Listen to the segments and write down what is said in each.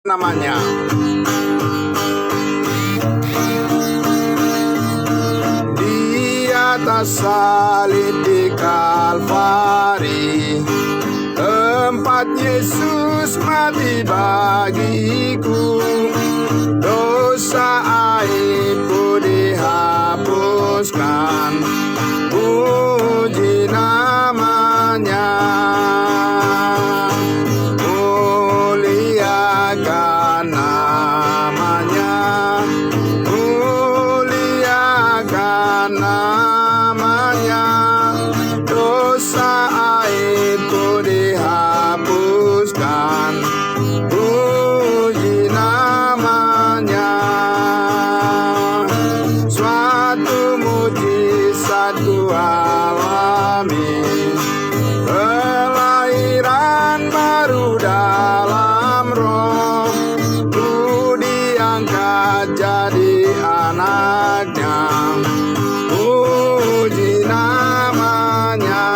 namanya. Di atas salib di Kalvari, tempat Yesus mati bagiku, dosa aibku dihapuskan, puji namanya. Muliakan namanya, muliakan namanya, dosa aibku dihapuskan, puji namanya. Suatu mujizat ku alami, kelahiran baru dalam roh, ku diangkat jadi anaknya, puji namanya.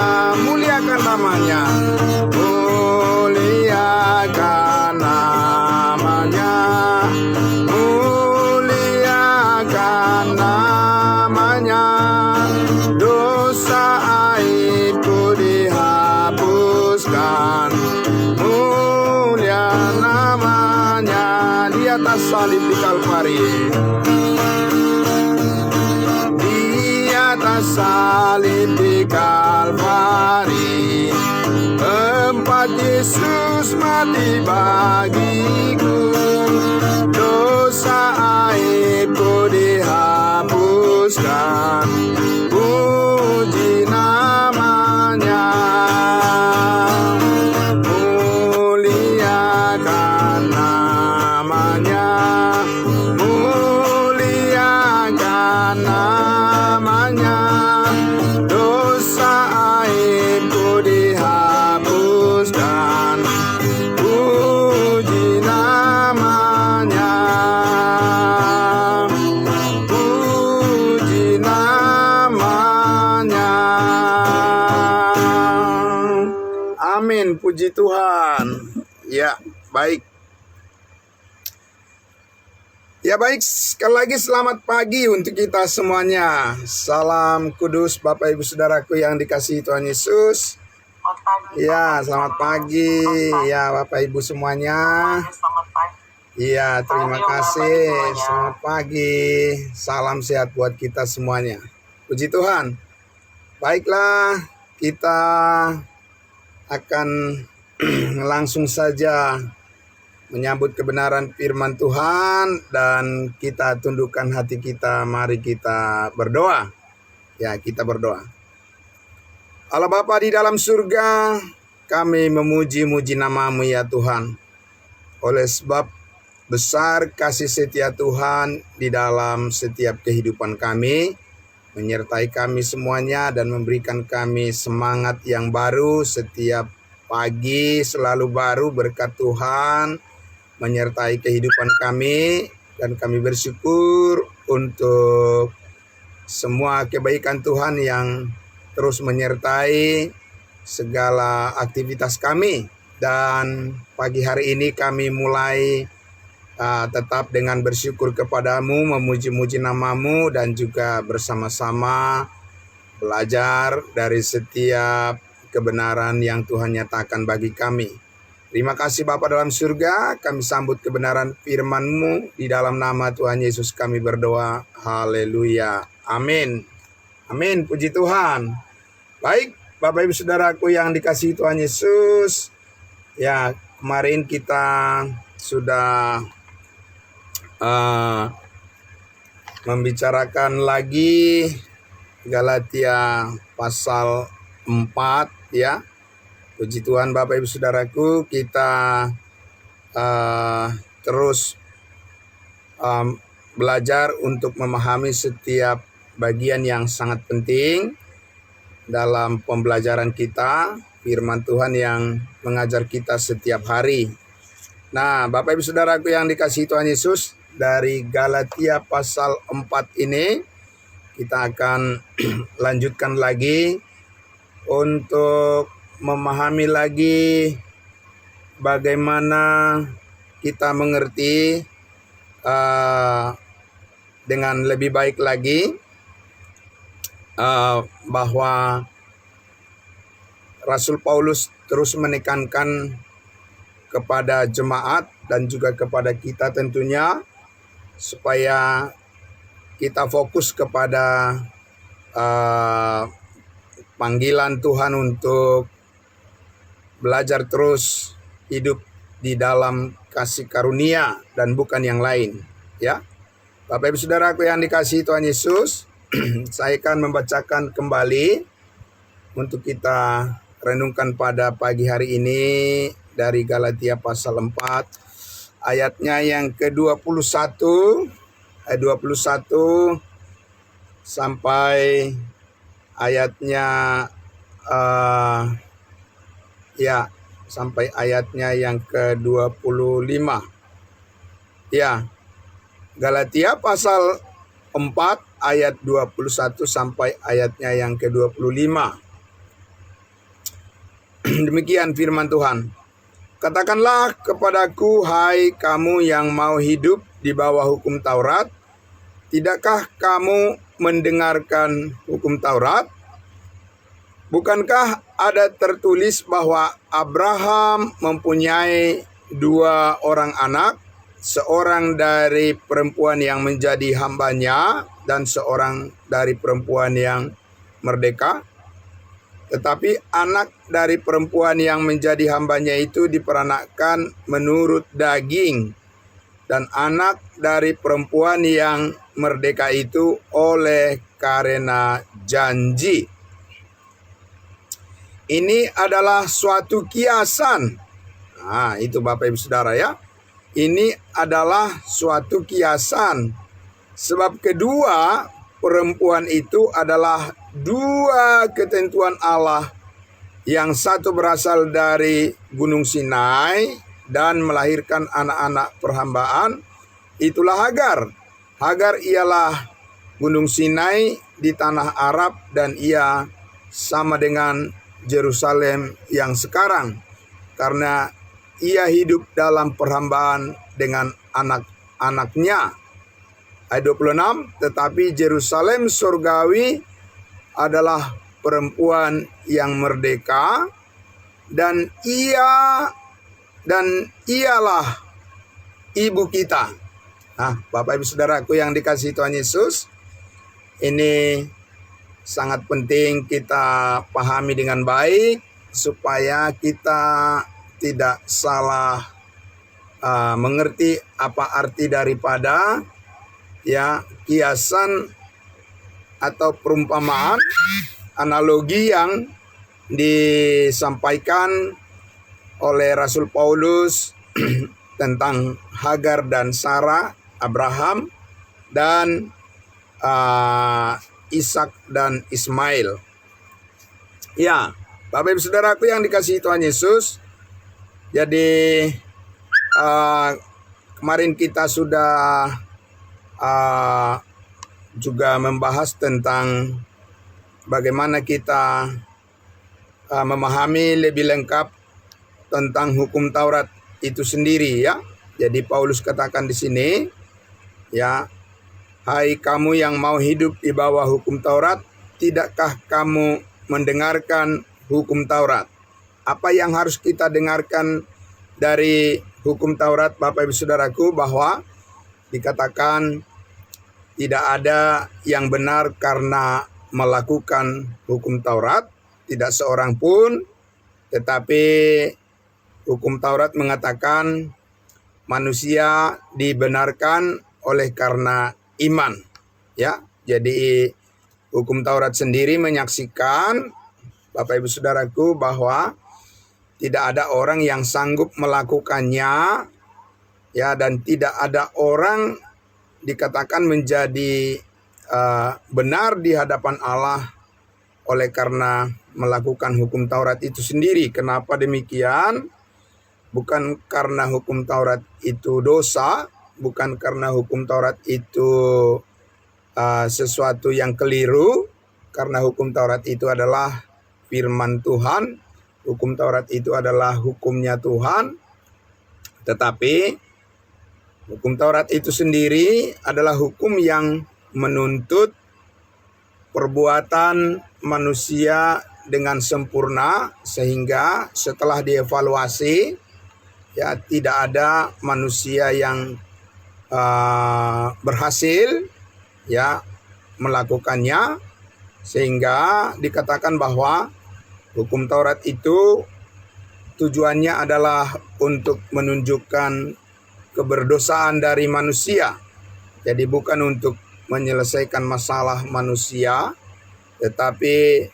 Muliakan namanya, muliakan namanya, muliakan namanya, dosa aibku dihapuskan, mulia namanya. Di atas salib di Kalvari, di atas salib di Kalvari, tempat Yesus mati bagiku, dosa aibku dihapuskan, puji namanya. Muliakan namanya, muliakan namanya, dosa aibku dihapuskan, puji namanya, puji namanya. Amin, puji Tuhan. Ya, baik. Ya baik, sekali lagi selamat pagi untuk kita semuanya. Salam kudus Bapak Ibu Saudaraku yang dikasihi Tuhan Yesus. Ya, selamat pagi ya Bapak Ibu semuanya. Ya, terima kasih. Selamat pagi. Salam sehat buat kita semuanya. Puji Tuhan. Baiklah, kita akan langsung saja menyambut kebenaran firman Tuhan dan kita tundukkan hati kita. Mari kita berdoa. Ya, kita berdoa. Allah Bapa di dalam surga, kami memuji-muji nama-Mu ya Tuhan. Oleh sebab besar kasih setia Tuhan di dalam setiap kehidupan kami, menyertai kami semuanya dan memberikan kami semangat yang baru setiap pagi, selalu baru berkat Tuhan menyertai kehidupan kami, dan kami bersyukur untuk semua kebaikan Tuhan yang terus menyertai segala aktivitas kami. Dan pagi hari ini kami mulai tetap dengan bersyukur kepadamu, memuji-muji nama-Mu, dan juga bersama-sama belajar dari setiap kebenaran yang Tuhan nyatakan bagi kami. Terima kasih Bapa dalam surga, kami sambut kebenaran firman-Mu. Di dalam nama Tuhan Yesus kami berdoa. Haleluya. Amin. Amin. Puji Tuhan. Baik, Bapak Ibu Saudaraku yang dikasihi Tuhan Yesus. Ya, kemarin kita sudah membicarakan lagi Galatia pasal 4 ya. Puji Tuhan Bapak Ibu Saudaraku, kita terus belajar untuk memahami setiap bagian yang sangat penting dalam pembelajaran kita, firman Tuhan yang mengajar kita setiap hari. Nah, Bapak Ibu Saudaraku yang dikasihi Tuhan Yesus, dari Galatia pasal 4 ini kita akan lanjutkan lagi untuk memahami lagi bagaimana kita mengerti dengan lebih baik lagi bahwa Rasul Paulus terus menekankan kepada jemaat dan juga kepada kita tentunya supaya kita fokus kepada panggilan Tuhan untuk belajar terus hidup di dalam kasih karunia dan bukan yang lain, ya. Bapak Ibu Saudaraku yang dikasihi Tuhan Yesus, saya akan membacakan kembali untuk kita renungkan pada pagi hari ini dari Galatia pasal 4 ayatnya yang ke-21 ayat 21 sampai ayatnya sampai ayatnya yang ke-25. Ya, Galatia pasal 4 ayat 21 sampai ayatnya yang ke-25. Demikian firman Tuhan. Katakanlah kepadaku, hai kamu yang mau hidup di bawah hukum Taurat, tidakkah kamu mendengarkan hukum Taurat? Bukankah ada tertulis bahwa Abraham mempunyai 2 orang anak, seorang dari perempuan yang menjadi hambanya dan seorang dari perempuan yang merdeka? Tetapi anak dari perempuan yang menjadi hambanya itu diperanakkan menurut daging, dan anak dari perempuan yang merdeka itu oleh karena janji. Ini adalah suatu kiasan. Nah, itu Bapak Ibu Saudara ya. Ini adalah suatu kiasan. Sebab kedua perempuan itu adalah 2 ketentuan Allah. Yang satu berasal dari Gunung Sinai dan melahirkan anak-anak perhambaan. Itulah Hagar. Hagar ialah Gunung Sinai di tanah Arab dan ia sama dengan Yerusalem yang sekarang. Karena ia hidup dalam perhambaan dengan anak-anaknya. Ayat 26, tetapi Yerusalem surgawi adalah perempuan yang merdeka dan ialah ibu kita. Nah, Bapak Ibu Saudaraku yang dikasihi Tuhan Yesus, ini sangat penting kita pahami dengan baik supaya kita tidak salah mengerti apa arti daripada kiasan atau perumpamaan, analogi yang disampaikan oleh Rasul Paulus tentang Hagar dan Sarah, Abraham dan Ishak dan Ismail. Ya, Bapak Ibu Saudaraku yang dikasihi Tuhan Yesus, jadi kemarin kita sudah juga membahas tentang bagaimana kita memahami lebih lengkap tentang hukum Taurat itu sendiri ya. Jadi Paulus katakan di sini ya, hai kamu yang mau hidup di bawah hukum Taurat, tidakkah kamu mendengarkan hukum Taurat? Apa yang harus kita dengarkan dari hukum Taurat Bapak Ibu Saudaraku? Bahwa dikatakan tidak ada yang benar karena melakukan hukum Taurat, tidak seorang pun. Tetapi hukum Taurat mengatakan manusia dibenarkan oleh karena iman. Ya, jadi hukum Taurat sendiri menyaksikan Bapak Ibu Saudaraku bahwa tidak ada orang yang sanggup melakukannya, ya, dan tidak ada orang dikatakan menjadi benar di hadapan Allah oleh karena melakukan hukum Taurat itu sendiri. Kenapa demikian? Bukan karena hukum Taurat itu dosa, bukan karena hukum Taurat itu sesuatu yang keliru, karena hukum Taurat itu adalah firman Tuhan, hukum Taurat itu adalah hukumnya Tuhan. Tetapi Hukum Taurat itu sendiri adalah hukum yang menuntut perbuatan manusia dengan sempurna, sehingga setelah dievaluasi ya tidak ada manusia yang berhasil ya melakukannya, sehingga dikatakan bahwa hukum Taurat itu tujuannya adalah untuk menunjukkan keberdosaan dari manusia. Jadi bukan untuk menyelesaikan masalah manusia, tetapi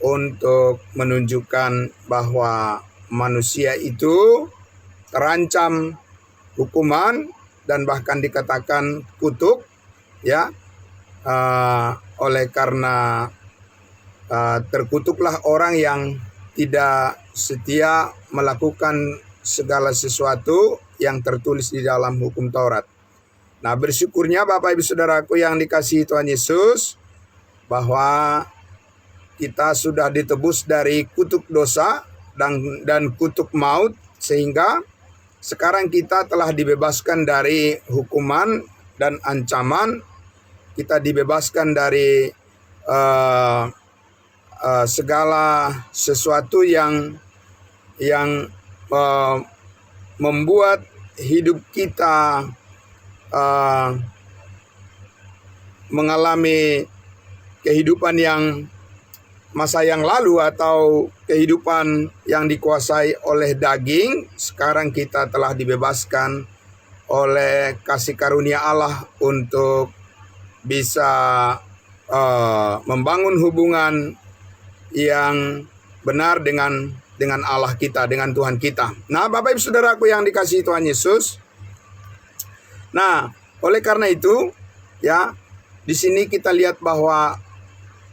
untuk menunjukkan bahwa manusia itu terancam hukuman dan bahkan dikatakan kutuk ya, oleh karena terkutuklah orang yang tidak setia melakukan segala sesuatu yang tertulis di dalam hukum Taurat. Nah, bersyukurnya Bapak Ibu Saudaraku yang dikasihi Tuhan Yesus, bahwa kita sudah ditebus dari kutuk dosa dan kutuk maut, sehingga sekarang kita telah dibebaskan dari hukuman dan ancaman. Kita dibebaskan dari segala sesuatu yang membuat hidup kita mengalami kehidupan yang masa yang lalu atau kehidupan yang dikuasai oleh daging. Sekarang kita telah dibebaskan oleh kasih karunia Allah untuk bisa membangun hubungan yang benar dengan Allah kita, dengan Tuhan kita. Nah, Bapak Ibu Saudaraku yang dikasihi Tuhan Yesus. Nah, oleh karena itu, ya, di sini kita lihat bahwa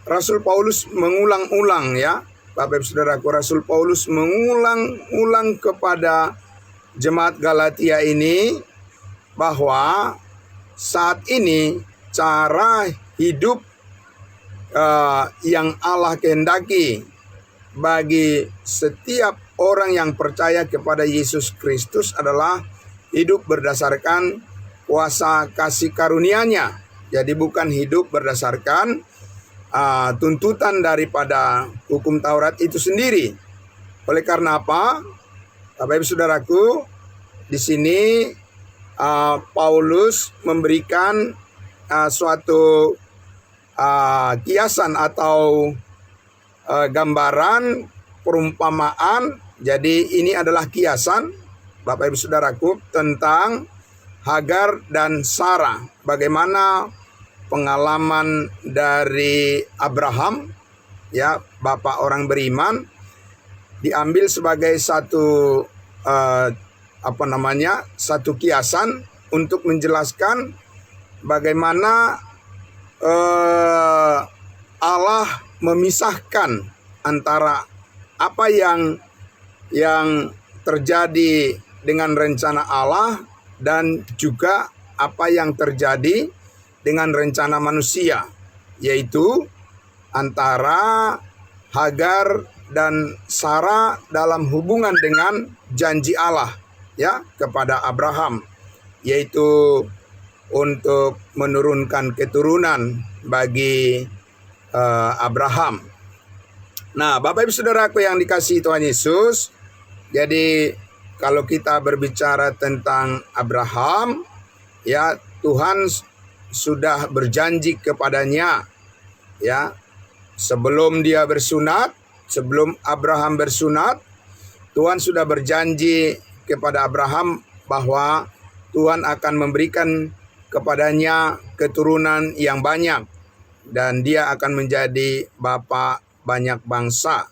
Rasul Paulus mengulang-ulang, ya, Bapak Ibu Saudaraku, Rasul Paulus mengulang-ulang kepada jemaat Galatia ini bahwa saat ini cara hidup yang Allah kehendaki bagi setiap orang yang percaya kepada Yesus Kristus adalah hidup berdasarkan kuasa kasih karunia-Nya. Jadi bukan hidup berdasarkan tuntutan daripada hukum Taurat itu sendiri. Oleh karena apa, Bapak Ibu Saudaraku, di sini Paulus memberikan suatu kiasan atau gambaran perumpamaan. Jadi ini adalah kiasan, Bapak Ibu Saudaraku, tentang Hagar dan Sarah. Bagaimana pengalaman dari Abraham, ya, bapak orang beriman, diambil sebagai satu satu kiasan untuk menjelaskan bagaimana Allah memisahkan antara apa yang terjadi dengan rencana Allah dan juga apa yang terjadi dengan rencana manusia, yaitu antara Hagar dan Sarah dalam hubungan dengan janji Allah, ya, kepada Abraham, yaitu untuk menurunkan keturunan bagi Abraham. Nah, Bapak Ibu Saudaraku yang dikasihi Tuhan Yesus, jadi kalau kita berbicara tentang Abraham, ya, Tuhan sudah berjanji kepadanya, ya, sebelum dia bersunat, sebelum Abraham bersunat, Tuhan sudah berjanji kepada Abraham bahwa Tuhan akan memberikan kepadanya keturunan yang banyak dan dia akan menjadi bapa banyak bangsa.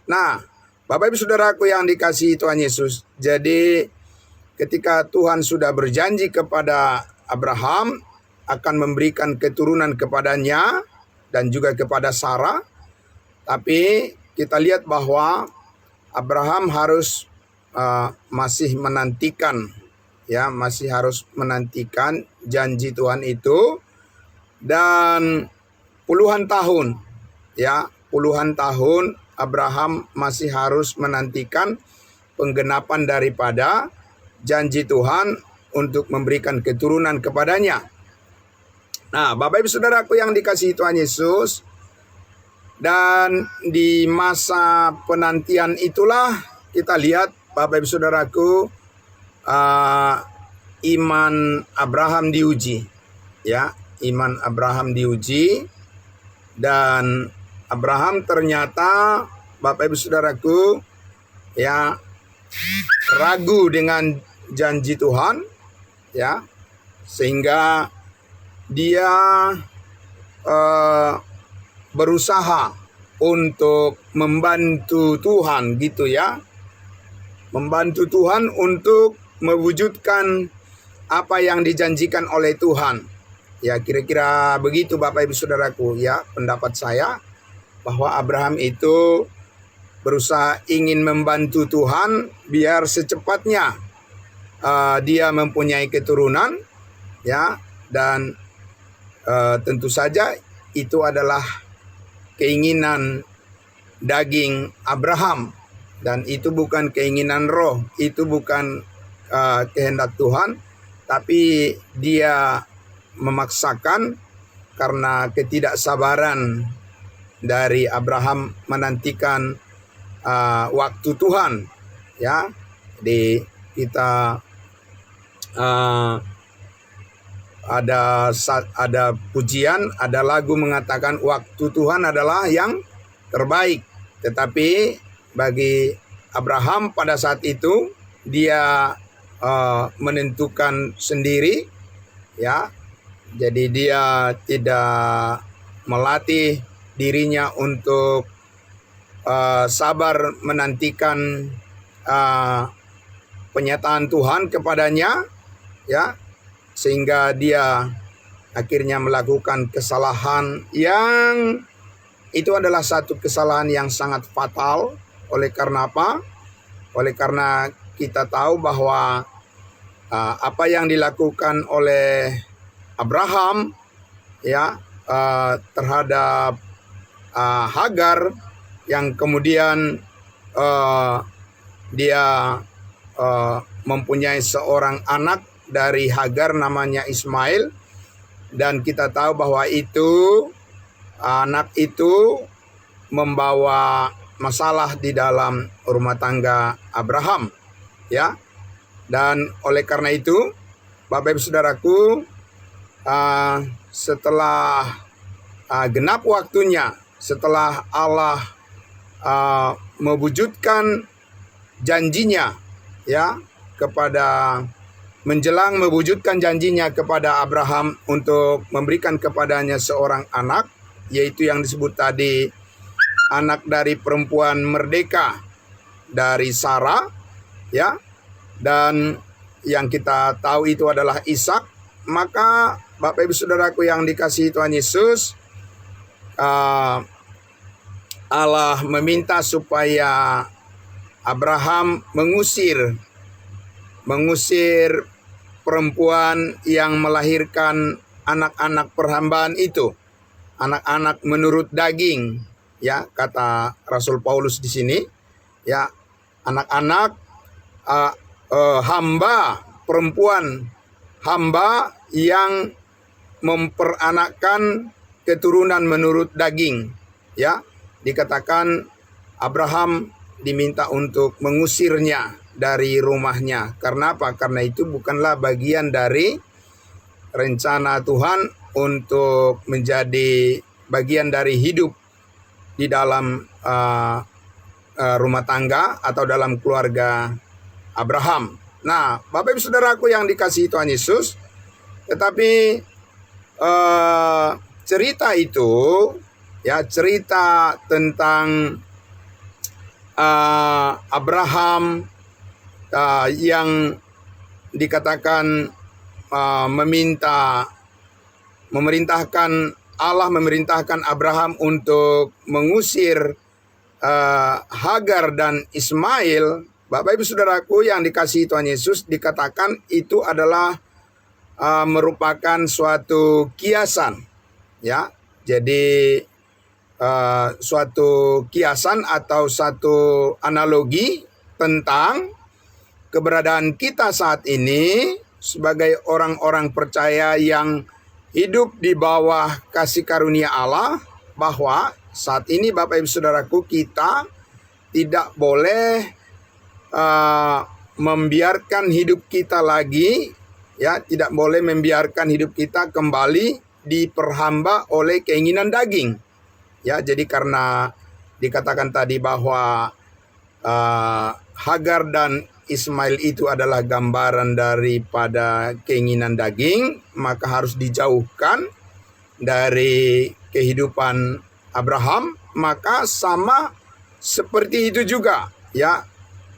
Nah, Bapak Ibu Saudaraku yang dikasihi Tuhan Yesus, jadi ketika Tuhan sudah berjanji kepada Abraham akan memberikan keturunan kepadanya dan juga kepada Sarah, tapi kita lihat bahwa Abraham harus masih menantikan, ya, masih harus menantikan janji Tuhan itu, dan puluhan tahun, ya, puluhan tahun Abraham masih harus menantikan penggenapan daripada janji Tuhan untuk memberikan keturunan kepadanya. Nah, Bapak Ibu Saudaraku yang dikasihi Tuhan Yesus, dan di masa penantian itulah kita lihat Bapak Ibu Saudaraku, iman Abraham diuji, ya, iman Abraham diuji, dan Abraham ternyata Bapak Ibu Saudaraku, ya, ragu dengan janji Tuhan, ya, sehingga dia berusaha untuk membantu Tuhan, gitu ya, membantu Tuhan untuk mewujudkan apa yang dijanjikan oleh Tuhan. Ya, kira-kira begitu Bapak Ibu Saudaraku, ya, pendapat saya bahwa Abraham itu berusaha ingin membantu Tuhan biar secepatnya dia mempunyai keturunan, ya, dan tentu saja itu adalah keinginan daging Abraham, dan itu bukan keinginan roh, itu bukan kehendak Tuhan, tapi dia memaksakan karena ketidaksabaran dari Abraham menantikan waktu Tuhan, ya. Jadi kita ada pujian, ada lagu mengatakan waktu Tuhan adalah yang terbaik. Tetapi bagi Abraham pada saat itu dia menentukan sendiri, ya. Jadi dia tidak melatih dirinya untuk sabar menantikan penyataan Tuhan kepadanya, ya, sehingga dia akhirnya melakukan kesalahan yang itu adalah satu kesalahan yang sangat fatal. Oleh karena apa? Oleh karena kita tahu bahwa apa yang dilakukan oleh Abraham, ya, terhadap Hagar, yang kemudian dia mempunyai seorang anak dari Hagar namanya Ismail, dan kita tahu bahwa itu anak itu membawa masalah di dalam rumah tangga Abraham, ya. Dan oleh karena itu Bapak Ibu Saudaraku, setelah genap waktunya, setelah Allah mewujudkan janjinya, ya, kepada menjelang mewujudkan janjinya kepada Abraham untuk memberikan kepadanya seorang anak, yaitu yang disebut tadi anak dari perempuan merdeka dari Sarah, ya, dan yang kita tahu itu adalah Ishak. Maka Bapak Ibu Saudaraku yang dikasihi Tuhan Yesus, Allah meminta supaya Abraham mengusir perempuan yang melahirkan anak-anak perhambaan itu, anak-anak menurut daging, ya, kata Rasul Paulus di sini, ya, anak-anak hamba perempuan, hamba yang memperanakkan keturunan menurut daging, ya. Dikatakan Abraham diminta untuk mengusirnya dari rumahnya. Karena apa? Karena itu bukanlah bagian dari rencana Tuhan untuk menjadi bagian dari hidup di dalam rumah tangga atau dalam keluarga Abraham. Nah, Bapak Ibu Saudaraku yang dikasihi Tuhan Yesus, tetapi cerita itu, ya, cerita tentang Abraham yang dikatakan Allah memerintahkan Abraham untuk mengusir Hagar dan Ismail. Bapak Ibu Saudaraku yang dikasihi Tuhan Yesus, dikatakan itu adalah merupakan suatu kiasan, ya. Jadi suatu kiasan atau satu analogi tentang keberadaan kita saat ini sebagai orang-orang percaya yang hidup di bawah kasih karunia Allah, bahwa saat ini Bapak Ibu Saudaraku, kita tidak boleh membiarkan hidup kita lagi, ya, tidak boleh membiarkan hidup kita kembali diperhamba oleh keinginan daging. Ya, jadi karena dikatakan tadi bahwa Hagar dan Ismail itu adalah gambaran daripada keinginan daging, maka harus dijauhkan dari kehidupan Abraham. Maka sama seperti itu juga, ya,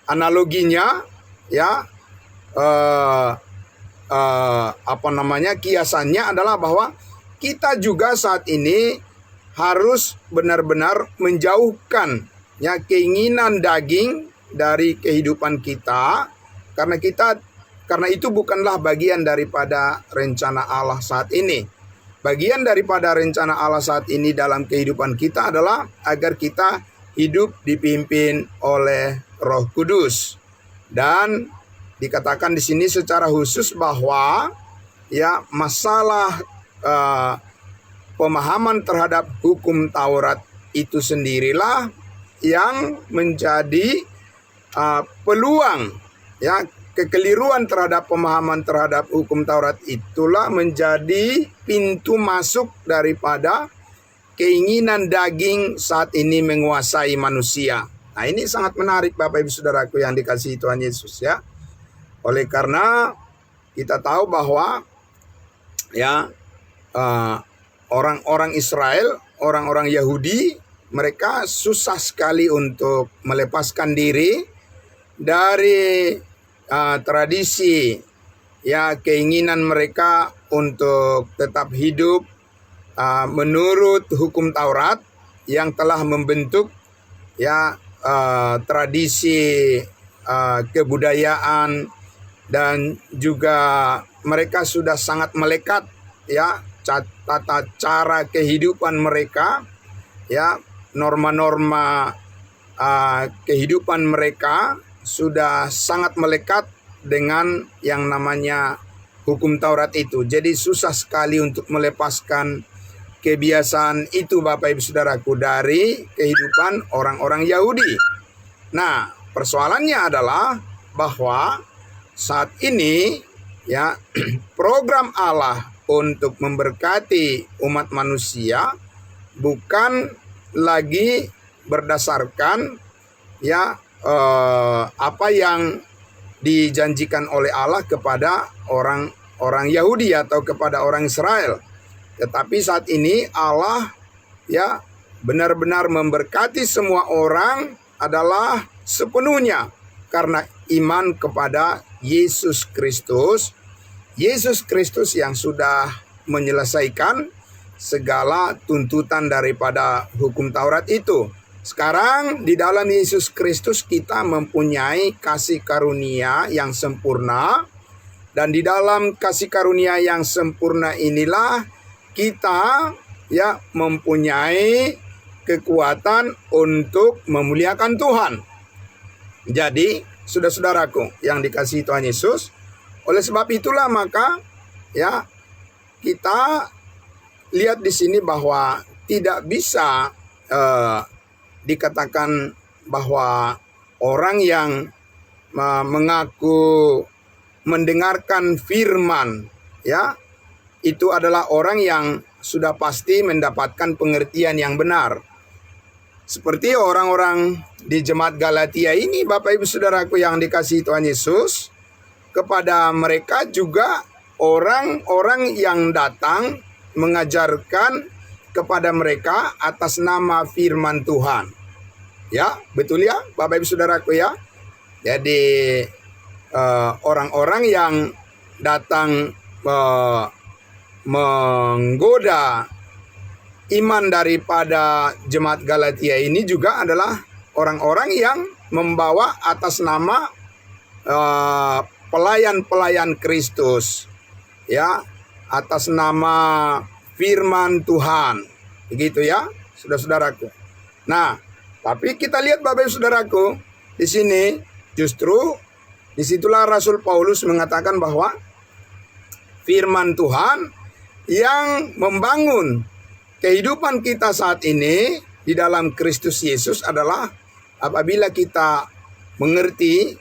analoginya, ya, kiasannya adalah bahwa kita juga saat ini harus benar-benar menjauhkan, ya, keinginan daging dari kehidupan kita, karena itu bukanlah bagian daripada rencana Allah saat ini. Bagian daripada rencana Allah saat ini dalam kehidupan kita adalah agar kita hidup dipimpin oleh Roh Kudus. Dan dikatakan di sini secara khusus bahwa, ya, masalah pemahaman terhadap hukum Taurat itu sendirilah yang menjadi peluang, ya, kekeliruan terhadap pemahaman terhadap hukum Taurat itulah menjadi pintu masuk daripada keinginan daging saat ini menguasai manusia. Nah, ini sangat menarik Bapak Ibu Saudaraku yang dikasihi Tuhan Yesus, ya. Oleh karena kita tahu bahwa, ya, orang-orang Israel, orang-orang Yahudi, mereka susah sekali untuk melepaskan diri dari tradisi, ya, keinginan mereka untuk tetap hidup menurut hukum Taurat yang telah membentuk, ya, tradisi kebudayaan, dan juga mereka sudah sangat melekat, ya, tata cara kehidupan mereka, ya, norma-norma kehidupan mereka sudah sangat melekat dengan yang namanya hukum Taurat itu. Jadi susah sekali untuk melepaskan kebiasaan itu Bapak Ibu Saudaraku dari kehidupan orang-orang Yahudi. Nah, persoalannya adalah bahwa saat ini, ya, program Allah untuk memberkati umat manusia bukan lagi berdasarkan, ya, apa yang dijanjikan oleh Allah kepada orang Yahudi atau kepada orang Israel. Tetapi saat ini Allah, ya, benar-benar memberkati semua orang adalah sepenuhnya karena iman kepada Yesus Kristus. Yesus Kristus yang sudah menyelesaikan segala tuntutan daripada hukum Taurat itu. Sekarang di dalam Yesus Kristus kita mempunyai kasih karunia yang sempurna, dan di dalam kasih karunia yang sempurna inilah kita, ya, mempunyai kekuatan untuk memuliakan Tuhan. Jadi, saudara-saudaraku yang dikasihi Tuhan Yesus, oleh sebab itulah maka, ya, kita lihat di sini bahwa tidak bisa dikatakan bahwa orang yang mengaku mendengarkan firman, ya, itu adalah orang yang sudah pasti mendapatkan pengertian yang benar. Seperti orang-orang di jemaat Galatia ini, Bapak Ibu Saudaraku yang dikasihi Tuhan Yesus, kepada mereka juga orang-orang yang datang mengajarkan kepada mereka atas nama firman Tuhan. Ya, betul ya Bapak Ibu Saudaraku, ya. Jadi orang-orang yang datang menggoda iman daripada jemaat Galatia ini juga adalah orang-orang yang membawa atas nama pelayan-pelayan Kristus, ya, atas nama firman Tuhan. Begitu ya, saudara-saudaraku. Nah, tapi kita lihat Bapak Ibu Saudaraku, di sini justru disitulah Rasul Paulus mengatakan bahwa firman Tuhan yang membangun kehidupan kita saat ini di dalam Kristus Yesus adalah apabila kita mengerti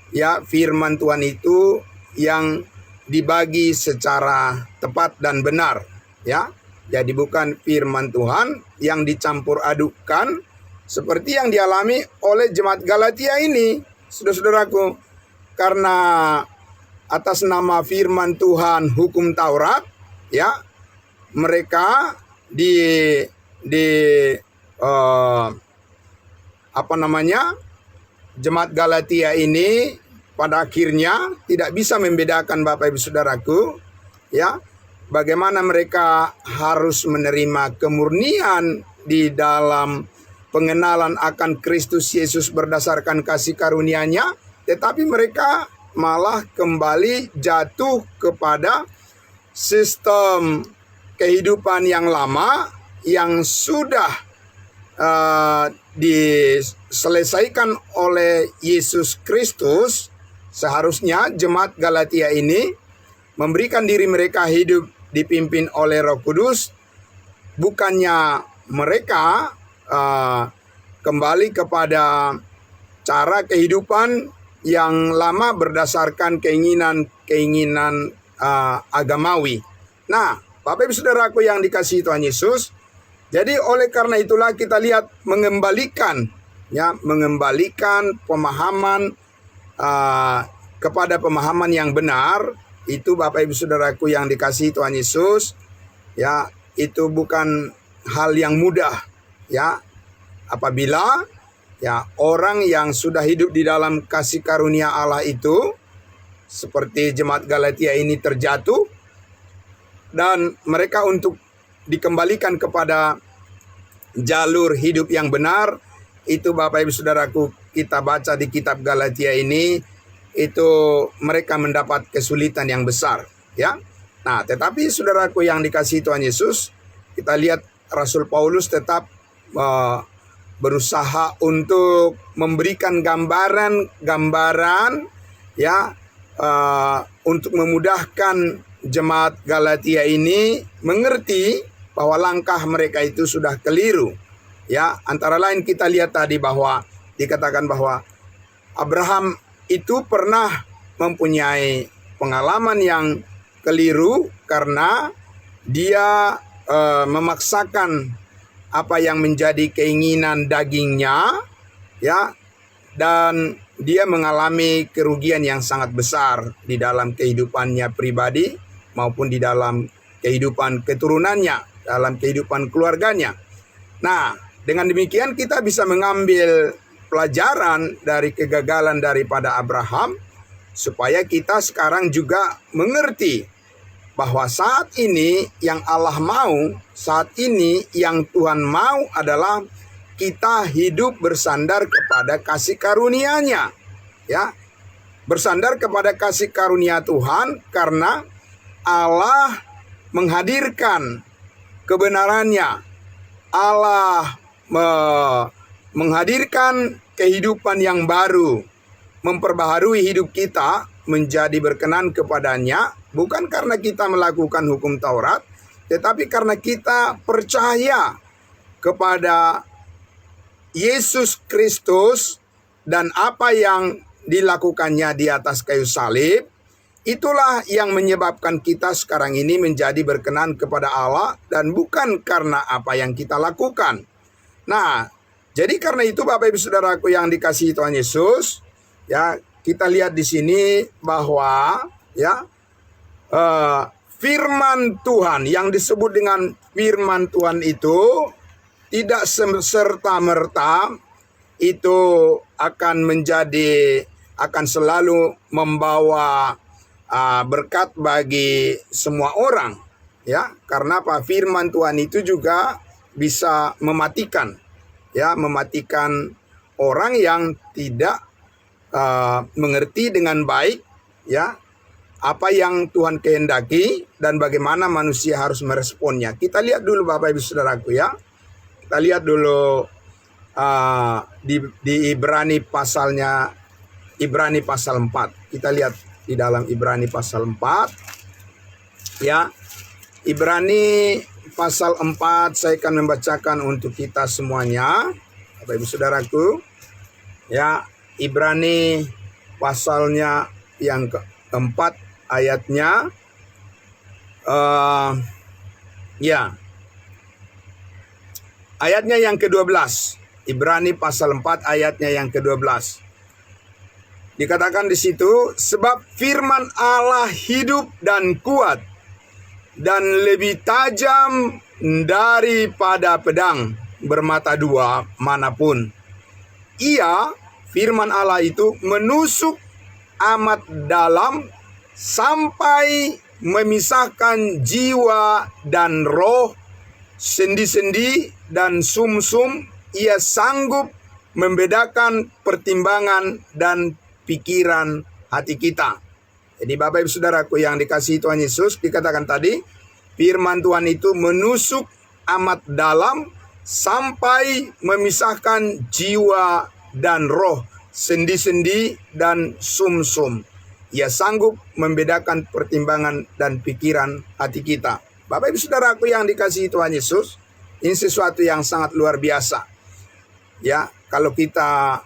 ya firman Tuhan itu yang dibagi secara tepat dan benar ya. Jadi bukan firman Tuhan yang dicampur adukkan seperti yang dialami oleh jemaat Galatia ini, saudara-saudaraku. Karena atas nama firman Tuhan hukum Taurat ya, mereka jemaat Galatia ini pada akhirnya tidak bisa membedakan Bapak Ibu Saudaraku ya, bagaimana mereka harus menerima kemurnian di dalam pengenalan akan Kristus Yesus berdasarkan kasih karunia-Nya, tetapi mereka malah kembali jatuh kepada sistem kehidupan yang lama yang sudah diselesaikan oleh Yesus Kristus. Seharusnya jemaat Galatia ini memberikan diri mereka hidup dipimpin oleh Roh Kudus, bukannya mereka kembali kepada cara kehidupan yang lama berdasarkan keinginan agamawi. Nah, Bapak Ibu Saudaraku yang dikasihi Tuhan Yesus, jadi oleh karena itulah kita lihat mengembalikan pemahaman kepada pemahaman yang benar. Itu Bapak Ibu Saudaraku yang dikasihi Tuhan Yesus, ya, itu bukan hal yang mudah ya, apabila ya orang yang sudah hidup di dalam kasih karunia Allah itu seperti jemaat Galatia ini terjatuh dan mereka untuk dikembalikan kepada jalur hidup yang benar. Itu Bapak Ibu Saudaraku, kita baca di kitab Galatia ini, itu mereka mendapat kesulitan yang besar ya. Nah, tetapi saudaraku yang dikasihi Tuhan Yesus, kita lihat Rasul Paulus tetap berusaha untuk memberikan gambaran ya, untuk memudahkan jemaat Galatia ini mengerti bahwa langkah mereka itu sudah keliru ya. Antara lain kita lihat tadi bahwa dikatakan bahwa Abraham itu pernah mempunyai pengalaman yang keliru karena dia memaksakan apa yang menjadi keinginan dagingnya ya, dan dia mengalami kerugian yang sangat besar di dalam kehidupannya pribadi maupun di dalam kehidupan keturunannya, dalam kehidupan keluarganya. Nah, dengan demikian kita bisa mengambil pelajaran dari kegagalan daripada Abraham, supaya kita sekarang juga mengerti bahwa saat ini yang Allah mau, saat ini yang Tuhan mau adalah kita hidup bersandar kepada kasih karunia-Nya ya. Bersandar kepada kasih karunia Tuhan karena Allah menghadirkan kebenarannya. Allah menghadirkan kehidupan yang baru, memperbaharui hidup kita menjadi berkenan kepadanya, bukan karena kita melakukan hukum Taurat, tetapi karena kita percaya kepada Yesus Kristus dan apa yang dilakukannya di atas kayu salib. Itulah yang menyebabkan kita sekarang ini menjadi berkenan kepada Allah dan bukan karena apa yang kita lakukan. Nah, jadi karena itu Bapak Ibu Saudaraku yang dikasihi Tuhan Yesus, ya, kita lihat di sini bahwa ya firman Tuhan yang disebut dengan firman Tuhan itu tidak serta-merta itu akan selalu membawa berkat bagi semua orang ya, karena apa? Firman Tuhan itu juga bisa mematikan orang yang tidak mengerti dengan baik ya apa yang Tuhan kehendaki dan bagaimana manusia harus meresponnya. Kita lihat dulu Bapak Ibu Saudaraku ya. Kita lihat dulu di Ibrani pasal 4. Kita lihat di dalam Ibrani pasal 4 Ya, Ibrani pasal 4 saya akan membacakan untuk kita semuanya, Bapak Ibu Saudaraku. Ya, Ibrani pasalnya yang keempat ayatnya ayatnya yang ke-12. Ibrani pasal 4 ayatnya yang ke-12. Dikatakan di situ, sebab firman Allah hidup dan kuat dan lebih tajam daripada pedang bermata dua manapun. Ia, firman Allah itu menusuk amat dalam sampai memisahkan jiwa dan roh, sendi-sendi dan sumsum. Ia sanggup membedakan pertimbangan dan pikiran hati kita. Jadi Bapak Ibu Saudaraku yang dikasihi Tuhan Yesus, dikatakan tadi, firman Tuhan itu menusuk amat dalam sampai memisahkan jiwa dan roh, sendi-sendi dan sumsum. Ia sanggup membedakan pertimbangan dan pikiran hati kita. Bapak Ibu Saudaraku yang dikasihi Tuhan Yesus, ini sesuatu yang sangat luar biasa. Ya, kalau kita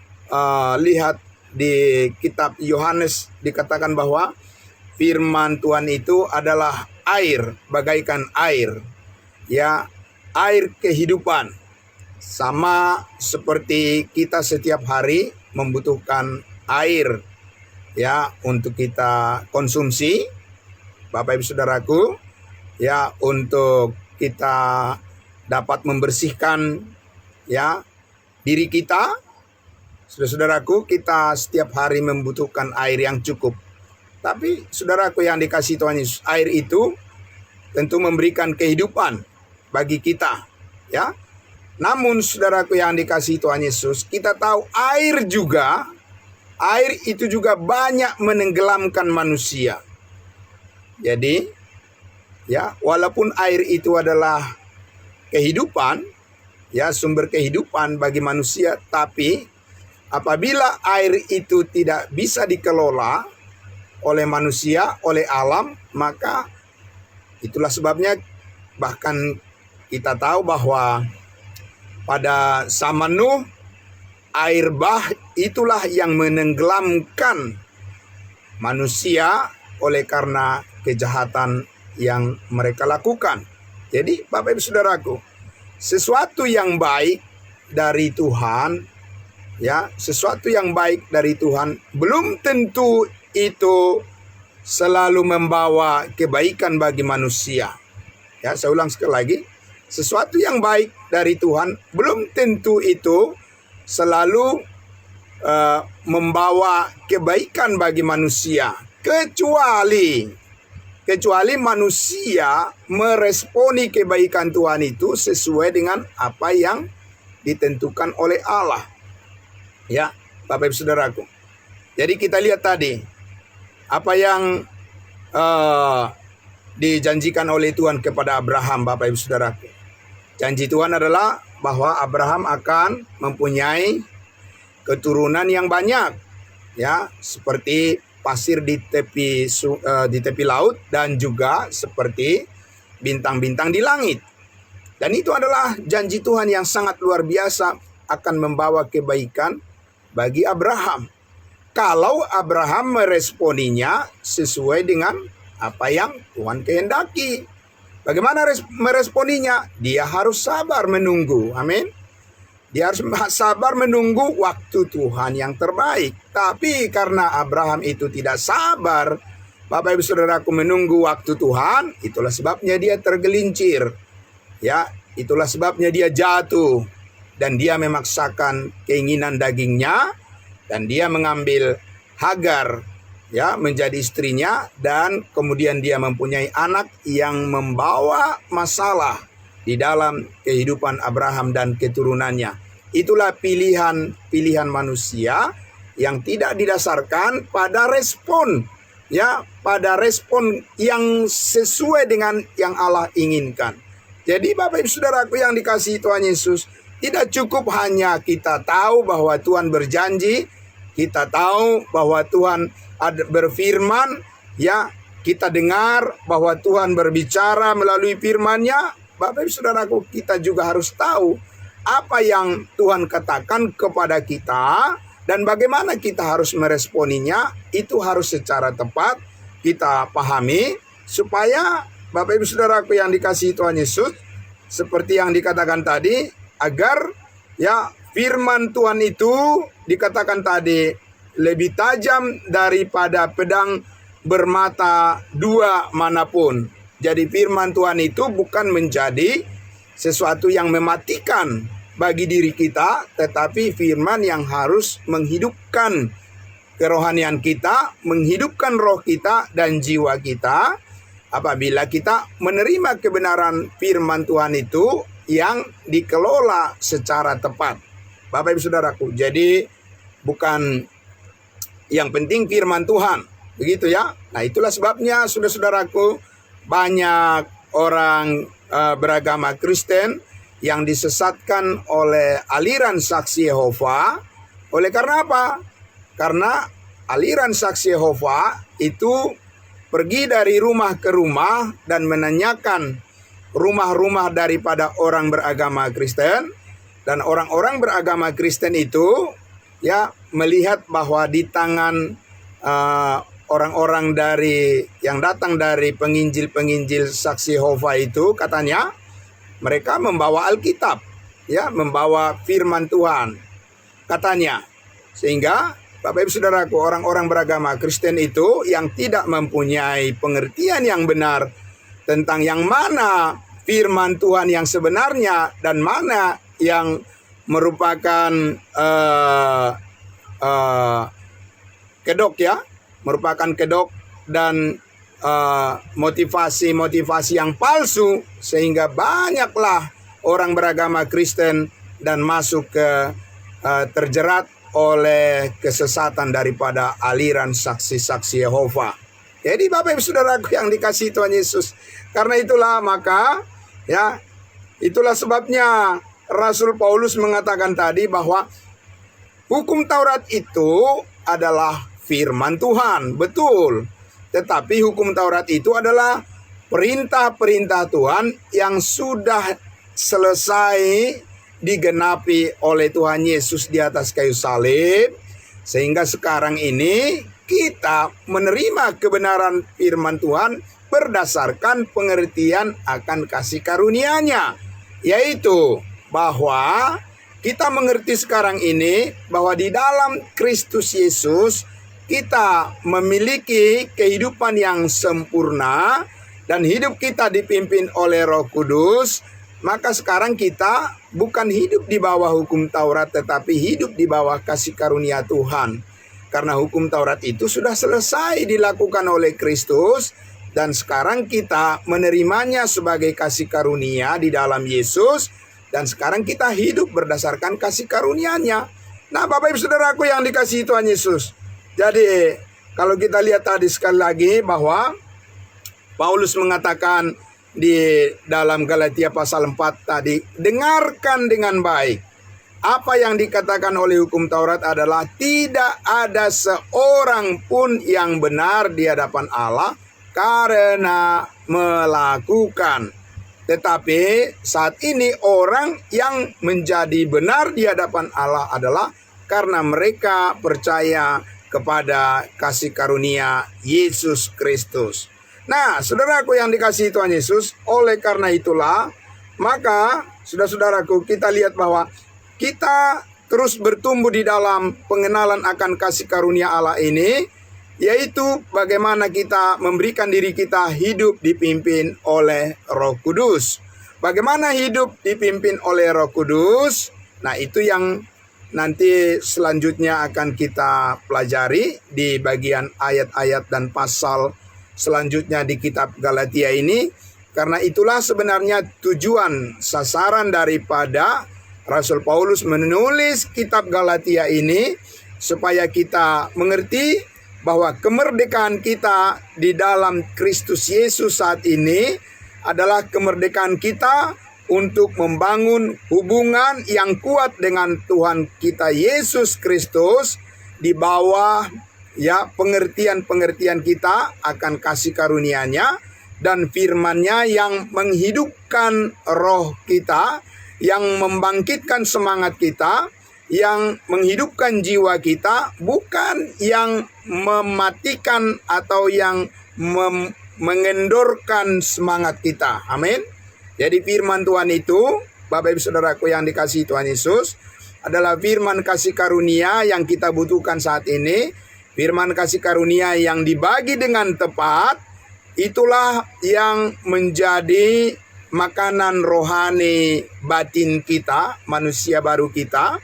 lihat di kitab Yohanes dikatakan bahwa firman Tuhan itu adalah air, bagaikan air. Ya, air kehidupan. Sama seperti kita setiap hari membutuhkan air ya untuk kita konsumsi, Bapak Ibu Saudaraku, ya untuk kita dapat membersihkan ya diri kita. Saudara-saudaraku, kita setiap hari membutuhkan air yang cukup. Tapi saudaraku yang dikasihi Tuhan Yesus, air itu tentu memberikan kehidupan bagi kita, ya. Namun saudaraku yang dikasihi Tuhan Yesus, kita tahu air itu juga banyak menenggelamkan manusia. Jadi, ya, walaupun air itu adalah kehidupan, ya, sumber kehidupan bagi manusia, tapi apabila air itu tidak bisa dikelola oleh manusia, oleh alam, maka itulah sebabnya bahkan kita tahu bahwa pada zaman Nuh, air bah itulah yang menenggelamkan manusia oleh karena kejahatan yang mereka lakukan. Jadi Bapak Ibu Saudaraku, sesuatu yang baik dari Tuhan, ya, sesuatu yang baik dari Tuhan belum tentu itu selalu membawa kebaikan bagi manusia. Ya, saya ulang sekali lagi. Sesuatu yang baik dari Tuhan belum tentu itu selalu membawa kebaikan bagi manusia. Kecuali manusia meresponi kebaikan Tuhan itu sesuai dengan apa yang ditentukan oleh Allah. Ya, Bapak Ibu Saudaraku. Jadi kita lihat tadi apa yang dijanjikan oleh Tuhan kepada Abraham, Bapak Ibu Saudaraku. Janji Tuhan adalah bahwa Abraham akan mempunyai keturunan yang banyak, ya, seperti pasir di tepi laut dan juga seperti bintang-bintang di langit. Dan itu adalah janji Tuhan yang sangat luar biasa, akan membawa kebaikan bagi Abraham. Kalau Abraham meresponinya sesuai dengan apa yang Tuhan kehendaki. Bagaimana meresponinya? Dia harus sabar menunggu. Amin. Dia harus sabar menunggu waktu Tuhan yang terbaik. Tapi karena Abraham itu tidak sabar, Bapak Ibu Saudaraku, menunggu waktu Tuhan, itulah sebabnya dia tergelincir. Ya, itulah sebabnya dia jatuh. Dan dia memaksakan keinginan dagingnya. Dan dia mengambil Hagar, ya, menjadi istrinya, dan kemudian dia mempunyai anak yang membawa masalah di dalam kehidupan Abraham dan keturunannya. Itulah pilihan manusia yang tidak didasarkan pada respon, ya, pada respon yang sesuai dengan yang Allah inginkan. Jadi Bapak Ibu Saudaraku yang dikasihi Tuhan Yesus, tidak cukup hanya kita tahu bahwa Tuhan berjanji, kita tahu bahwa Tuhan berfirman, ya, kita dengar bahwa Tuhan berbicara melalui firman-Nya, Bapak Ibu Saudaraku, kita juga harus tahu apa yang Tuhan katakan kepada kita dan bagaimana kita harus meresponinya. Itu harus secara tepat kita pahami supaya Bapak Ibu Saudaraku yang dikasihi Tuhan Yesus, seperti yang dikatakan tadi, agar ya firman Tuhan itu dikatakan tadi lebih tajam daripada pedang bermata dua manapun. Jadi firman Tuhan itu bukan menjadi sesuatu yang mematikan bagi diri kita, tetapi firman yang harus menghidupkan kerohanian kita, menghidupkan roh kita dan jiwa kita apabila kita menerima kebenaran firman Tuhan itu yang dikelola secara tepat. Bapak Ibu Saudaraku, jadi bukan yang penting firman Tuhan, begitu ya. Nah, itulah sebabnya saudara-saudaraku, banyak orang beragama Kristen yang disesatkan oleh aliran saksi Yehova. Oleh karena apa? Karena aliran saksi Yehova itu pergi dari rumah ke rumah dan menanyakan rumah-rumah daripada orang beragama Kristen. Dan orang-orang beragama Kristen itu ya melihat bahwa di tangan orang-orang dari yang datang dari penginjil-penginjil saksi Yehova itu, katanya mereka membawa Alkitab, ya, membawa firman Tuhan, katanya. Sehingga Bapak Ibu Saudaraku, orang-orang beragama Kristen itu yang tidak mempunyai pengertian yang benar tentang yang mana firman Tuhan yang sebenarnya dan mana yang merupakan kedok, ya, merupakan kedok dan motivasi-motivasi yang palsu, sehingga banyaklah orang beragama Kristen dan masuk ke terjerat oleh kesesatan daripada aliran saksi-saksi Yehova. Jadi Bapak Ibu Saudaraku yang dikasihi Tuhan Yesus, karena itulah maka ya itulah sebabnya Rasul Paulus mengatakan tadi bahwa hukum Taurat itu adalah firman Tuhan, betul. Tetapi hukum Taurat itu adalah perintah-perintah Tuhan yang sudah selesai digenapi oleh Tuhan Yesus di atas kayu salib. Sehingga sekarang ini kita menerima kebenaran firman Tuhan berdasarkan pengertian akan kasih karunia-Nya. Yaitu bahwa kita mengerti sekarang ini bahwa di dalam Kristus Yesus kita memiliki kehidupan yang sempurna dan hidup kita dipimpin oleh Roh Kudus. Maka sekarang kita bukan hidup di bawah hukum Taurat, tetapi hidup di bawah kasih karunia Tuhan. Karena hukum Taurat itu sudah selesai dilakukan oleh Kristus, dan sekarang kita menerimanya sebagai kasih karunia di dalam Yesus. Dan sekarang kita hidup berdasarkan kasih karunia-Nya. Nah, Bapak Ibu Saudaraku yang dikasihi Tuhan Yesus, jadi kalau kita lihat tadi sekali lagi bahwa Paulus mengatakan di dalam Galatia pasal 4 tadi, dengarkan dengan baik. Apa yang dikatakan oleh hukum Taurat adalah tidak ada seorang pun yang benar di hadapan Allah karena melakukan. Tetapi saat ini orang yang menjadi benar di hadapan Allah adalah karena mereka percaya kepada kasih karunia Yesus Kristus. Nah, saudaraku yang dikasihi Tuhan Yesus, oleh karena itulah, maka saudara-saudaraku, kita lihat bahwa kita terus bertumbuh di dalam pengenalan akan kasih karunia Allah ini, yaitu bagaimana kita memberikan diri kita hidup dipimpin oleh Roh Kudus. Bagaimana hidup dipimpin oleh Roh Kudus? Nah, itu yang nanti selanjutnya akan kita pelajari di bagian ayat-ayat dan pasal selanjutnya di kitab Galatia ini. Karena itulah sebenarnya tujuan sasaran daripada Rasul Paulus menulis kitab Galatia ini, supaya kita mengerti bahwa kemerdekaan kita di dalam Kristus Yesus saat ini adalah kemerdekaan kita untuk membangun hubungan yang kuat dengan Tuhan kita Yesus Kristus di bawah ya pengertian-pengertian kita akan kasih karunia-Nya dan firman-Nya yang menghidupkan roh kita, yang membangkitkan semangat kita, yang menghidupkan jiwa kita, bukan yang mematikan atau yang mengendorkan semangat kita. Amin. Jadi firman Tuhan itu, Bapak Ibu Saudaraku yang dikasihi Tuhan Yesus, adalah firman kasih karunia yang kita butuhkan saat ini. Firman kasih karunia yang dibagi dengan tepat, itulah yang menjadi makanan rohani batin kita, manusia baru kita,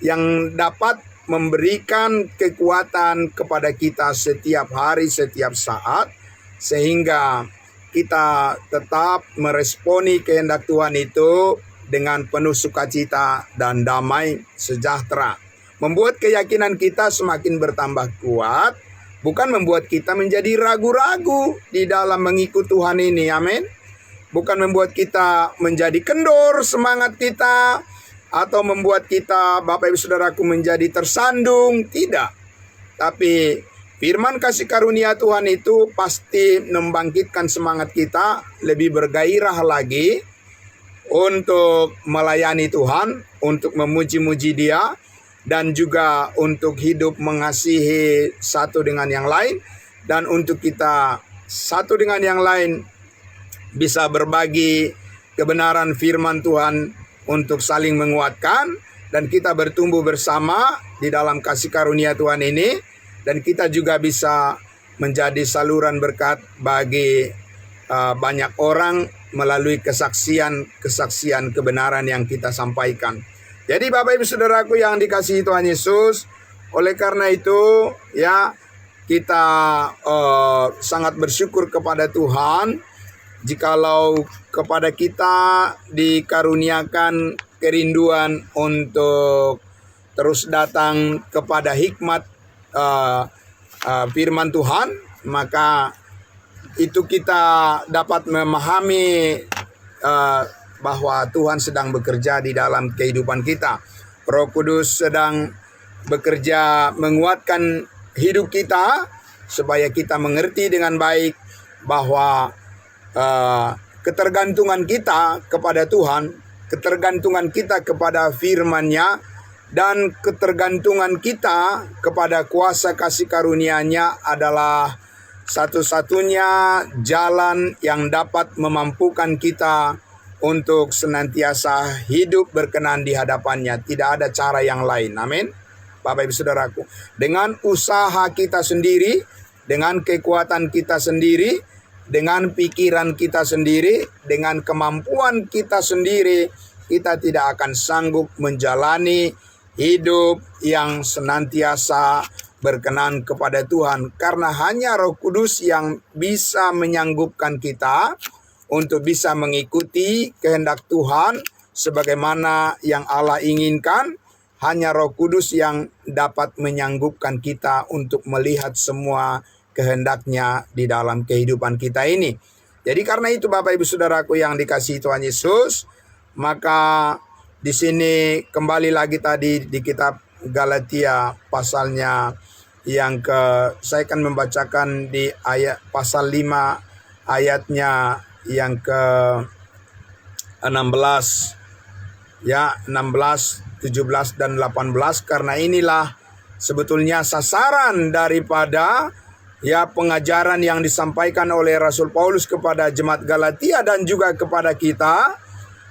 yang dapat memberikan kekuatan kepada kita setiap hari, setiap saat, sehingga kita tetap meresponi kehendak Tuhan itu dengan penuh sukacita dan damai sejahtera. Membuat keyakinan kita semakin bertambah kuat, bukan membuat kita menjadi ragu-ragu di dalam mengikut Tuhan ini. Amin. Bukan membuat kita menjadi kendor semangat kita, atau membuat kita, Bapak Ibu Saudaraku, menjadi tersandung. Tidak. Tapi firman kasih karunia Tuhan itu pasti membangkitkan semangat kita lebih bergairah lagi untuk melayani Tuhan, untuk memuji-muji Dia, dan juga untuk hidup mengasihi satu dengan yang lain, dan untuk kita satu dengan yang lain bisa berbagi kebenaran firman Tuhan untuk saling menguatkan, dan kita bertumbuh bersama di dalam kasih karunia Tuhan ini, dan kita juga bisa menjadi saluran berkat bagi banyak orang melalui kesaksian kebenaran yang kita sampaikan. Jadi Bapak Ibu Saudaraku yang dikasihi Tuhan Yesus, oleh karena itu ya kita sangat bersyukur kepada Tuhan jikalau kepada kita dikaruniakan kerinduan untuk terus datang kepada hikmat firman Tuhan, maka itu kita dapat memahami bahwa Tuhan sedang bekerja di dalam kehidupan kita. Roh Kudus sedang bekerja menguatkan hidup kita supaya kita mengerti dengan baik bahwa ketergantungan kita kepada Tuhan, ketergantungan kita kepada firman-Nya, dan ketergantungan kita kepada kuasa kasih karunia-Nya adalah satu-satunya jalan yang dapat memampukan kita untuk senantiasa hidup berkenan di hadapan-Nya. Tidak ada cara yang lain. Amin. Bapak Ibu Saudaraku, dengan usaha kita sendiri, dengan kekuatan kita sendiri, dengan pikiran kita sendiri, dengan kemampuan kita sendiri, kita tidak akan sanggup menjalani hidup yang senantiasa berkenan kepada Tuhan. Karena hanya Roh Kudus yang bisa menyanggupkan kita untuk bisa mengikuti kehendak Tuhan sebagaimana yang Allah inginkan. Hanya Roh Kudus yang dapat menyanggupkan kita untuk melihat semua kehendak-Nya di dalam kehidupan kita ini. Jadi karena itu Bapak Ibu Saudaraku yang dikasihi Tuhan Yesus, maka di sini kembali lagi tadi di kitab Galatia pasalnya yang saya akan membacakan di ayat pasal 5 ayatnya yang ke 16 ya, 16, 17 dan 18, karena inilah sebetulnya sasaran daripada ya pengajaran yang disampaikan oleh Rasul Paulus kepada jemaat Galatia dan juga kepada kita,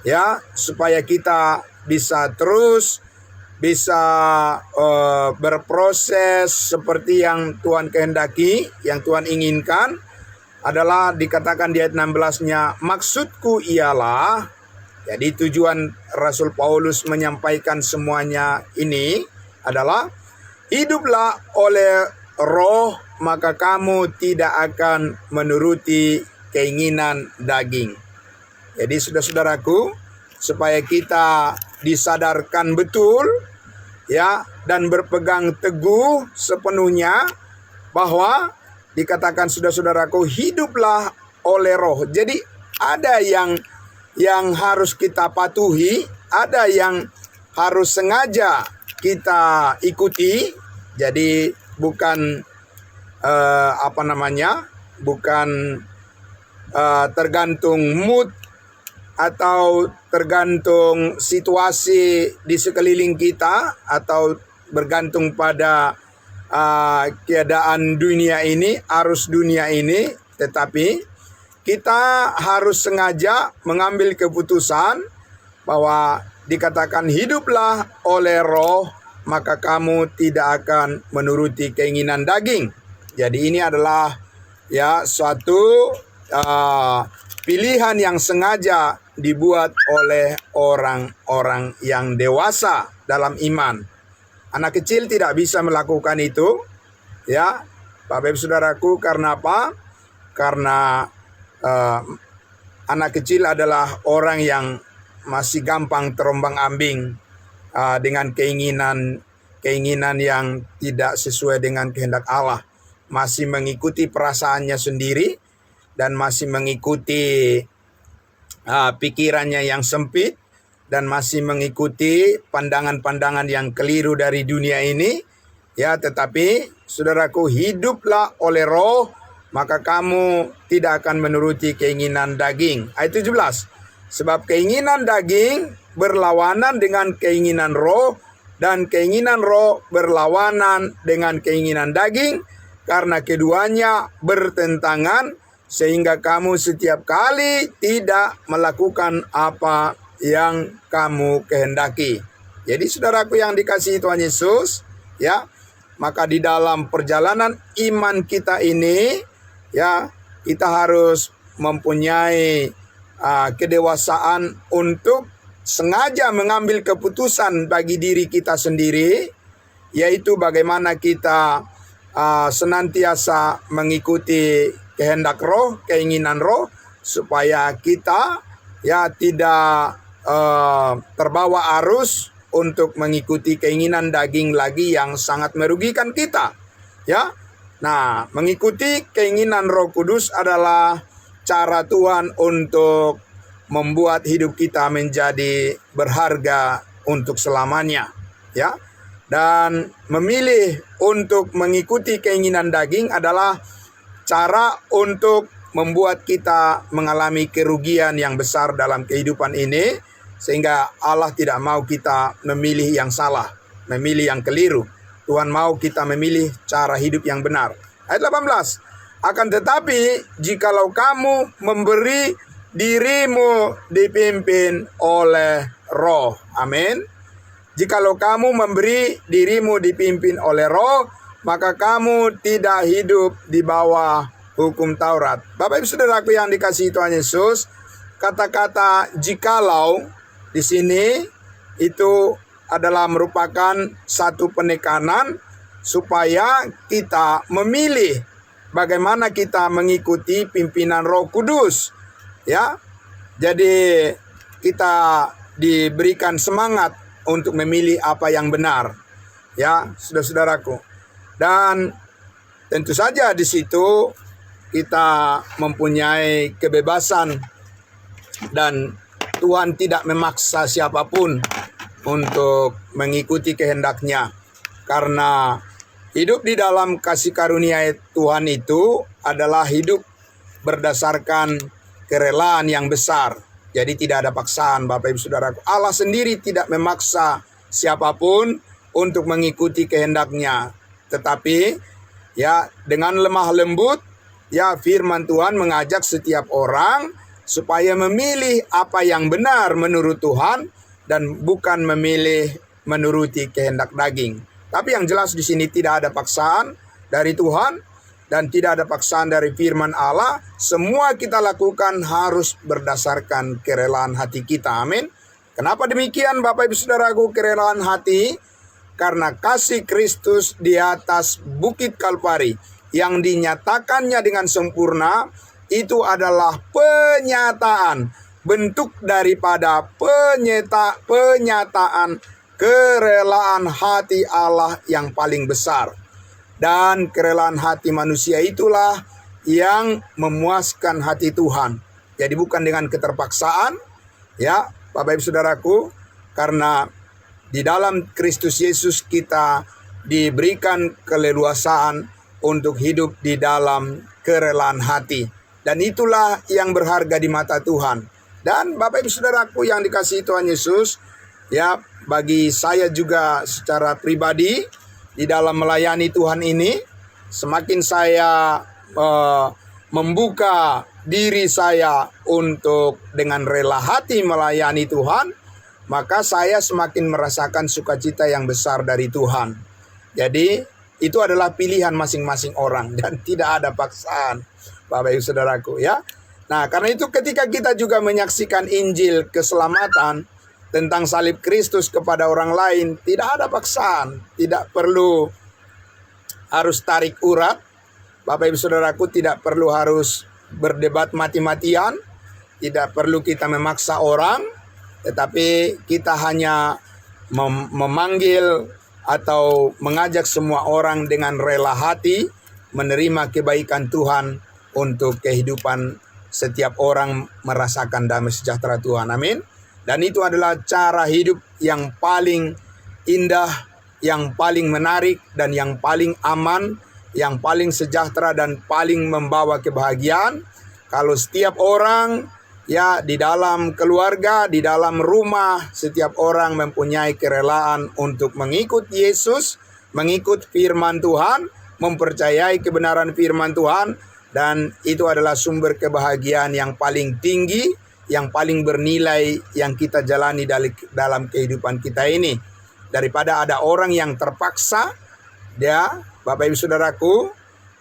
ya, supaya kita bisa terus berproses seperti yang Tuhan kehendaki, yang Tuhan inginkan. Adalah dikatakan di ayat 16-nya, maksudku ialah, jadi tujuan Rasul Paulus menyampaikan semuanya ini adalah, hiduplah oleh Roh, maka kamu tidak akan menuruti keinginan daging. Jadi saudara-saudaraku, supaya kita disadarkan betul ya, dan berpegang teguh sepenuhnya bahwa dikatakan saudara-saudaraku, hiduplah oleh Roh. Jadi ada yang harus kita patuhi, ada yang harus sengaja kita ikuti. Jadi bukan bukan tergantung mood atau tergantung situasi di sekeliling kita atau bergantung pada keadaan dunia ini, arus dunia ini, tetapi kita harus sengaja mengambil keputusan bahwa dikatakan hiduplah oleh roh, maka kamu tidak akan menuruti keinginan daging. Jadi ini adalah suatu pilihan yang sengaja dibuat oleh orang-orang yang dewasa dalam iman. Anak kecil tidak bisa melakukan itu, ya, Bapak Ibu Saudaraku. Karena apa? Karena anak kecil adalah orang yang masih gampang terombang-ambing dengan keinginan yang tidak sesuai dengan kehendak Allah, masih mengikuti perasaannya sendiri dan masih mengikuti pikirannya yang sempit dan masih mengikuti pandangan-pandangan yang keliru dari dunia ini. Ya, tetapi saudaraku, hiduplah oleh roh, maka kamu tidak akan menuruti keinginan daging. Ayat 17. Sebab keinginan daging berlawanan dengan keinginan roh, dan keinginan roh berlawanan dengan keinginan daging, karena keduanya bertentangan, sehingga kamu setiap kali tidak melakukan apa yang kamu kehendaki. Jadi saudaraku yang dikasihi Tuhan Yesus, ya, maka di dalam perjalanan iman kita ini, ya, kita harus mempunyai kedewasaan untuk sengaja mengambil keputusan bagi diri kita sendiri, yaitu bagaimana kita senantiasa mengikuti kehendak roh, keinginan roh, supaya kita tidak terbawa arus untuk mengikuti keinginan daging lagi yang sangat merugikan kita. Ya, nah, mengikuti keinginan Roh Kudus adalah cara Tuhan untuk membuat hidup kita menjadi berharga untuk selamanya. Ya, dan memilih untuk mengikuti keinginan daging adalah cara untuk membuat kita mengalami kerugian yang besar dalam kehidupan ini, sehingga Allah tidak mau kita memilih yang salah, memilih yang keliru. Tuhan mau kita memilih cara hidup yang benar. Ayat 18. Akan tetapi, jikalau kamu memberi dirimu dipimpin oleh roh. Amin. Jikalau kamu memberi dirimu dipimpin oleh roh, maka kamu tidak hidup di bawah hukum Taurat. Bapak Ibu Saudaraku yang dikasihi Tuhan Yesus, kata-kata jikalau di sini itu adalah merupakan satu penekanan supaya kita memilih bagaimana kita mengikuti pimpinan Roh Kudus. Ya. Jadi kita diberikan semangat untuk memilih apa yang benar. Ya, saudara-saudaraku. Dan tentu saja di situ kita mempunyai kebebasan dan Tuhan tidak memaksa siapapun untuk mengikuti kehendaknya. Karena hidup di dalam kasih karunia Tuhan itu adalah hidup berdasarkan kerelaan yang besar. Jadi tidak ada paksaan, Bapak Ibu Saudaraku. Allah sendiri tidak memaksa siapapun untuk mengikuti kehendaknya. Tetapi ya dengan lemah lembut, ya firman Tuhan mengajak setiap orang supaya memilih apa yang benar menurut Tuhan dan bukan memilih menuruti kehendak daging. Tapi yang jelas di sini tidak ada paksaan dari Tuhan dan tidak ada paksaan dari firman Allah. Semua kita lakukan harus berdasarkan kerelaan hati kita. Amin. Kenapa demikian Bapak Ibu Saudaraku, kerelaan hati? Karena kasih Kristus di atas bukit Kalvari yang dinyatakannya dengan sempurna itu adalah penyataan, bentuk daripada penyataan kerelaan hati Allah yang paling besar. Dan kerelaan hati manusia itulah yang memuaskan hati Tuhan. Jadi bukan dengan keterpaksaan, ya Bapak Ibu Saudaraku, karena di dalam Kristus Yesus kita diberikan keleluasaan untuk hidup di dalam kerelaan hati. Dan itulah yang berharga di mata Tuhan. Dan Bapak Ibu Saudaraku yang dikasihi Tuhan Yesus, ya, bagi saya juga secara pribadi di dalam melayani Tuhan ini, semakin saya membuka diri saya untuk dengan rela hati melayani Tuhan, maka saya semakin merasakan sukacita yang besar dari Tuhan. Jadi itu adalah pilihan masing-masing orang dan tidak ada paksaan, Bapak Ibu Saudaraku, ya. Nah, karena itu ketika kita juga menyaksikan Injil keselamatan tentang salib Kristus kepada orang lain, tidak ada paksaan, tidak perlu harus tarik urat. Bapak Ibu Saudaraku, tidak perlu harus berdebat mati-matian, tidak perlu kita memaksa orang, tetapi kita hanya memanggil atau mengajak semua orang dengan rela hati menerima kebaikan Tuhan untuk kehidupan setiap orang merasakan damai sejahtera Tuhan. Amin. Dan itu adalah cara hidup yang paling indah, yang paling menarik, dan yang paling aman, yang paling sejahtera, dan paling membawa kebahagiaan. Kalau setiap orang, ya, di dalam keluarga, di dalam rumah, setiap orang mempunyai kerelaan untuk mengikut Yesus, mengikut firman Tuhan, mempercayai kebenaran firman Tuhan, dan itu adalah sumber kebahagiaan yang paling tinggi, yang paling bernilai yang kita jalani dalam kehidupan kita ini. Daripada ada orang yang terpaksa, ya, Bapak Ibu Saudaraku,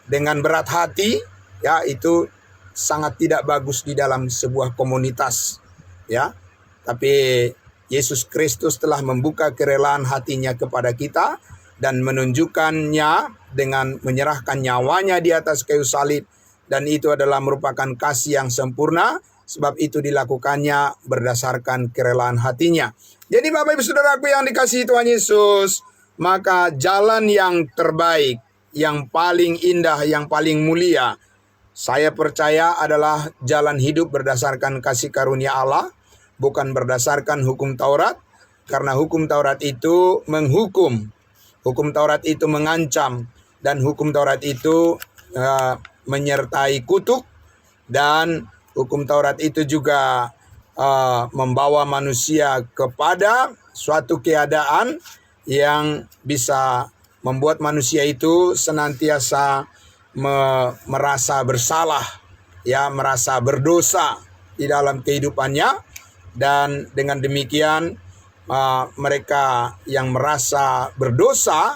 dengan berat hati, ya, itu sangat tidak bagus di dalam sebuah komunitas, ya. Tapi Yesus Kristus telah membuka kerelaan hatinya kepada kita dan menunjukkannya dengan menyerahkan nyawanya di atas kayu salib, dan itu adalah merupakan kasih yang sempurna, sebab itu dilakukannya berdasarkan kerelaan hatinya. Jadi Bapak Ibu Saudaraku yang dikasihi Tuhan Yesus, maka jalan yang terbaik, yang paling indah, yang paling mulia, saya percaya adalah jalan hidup berdasarkan kasih karunia Allah, bukan berdasarkan hukum Taurat. Karena hukum Taurat itu menghukum, hukum Taurat itu mengancam, dan hukum Taurat itu menyertai kutuk, dan hukum Taurat itu juga membawa manusia kepada suatu keadaan yang bisa membuat manusia itu senantiasa merasa bersalah, ya, merasa berdosa di dalam kehidupannya. Dan dengan demikian mereka yang merasa berdosa,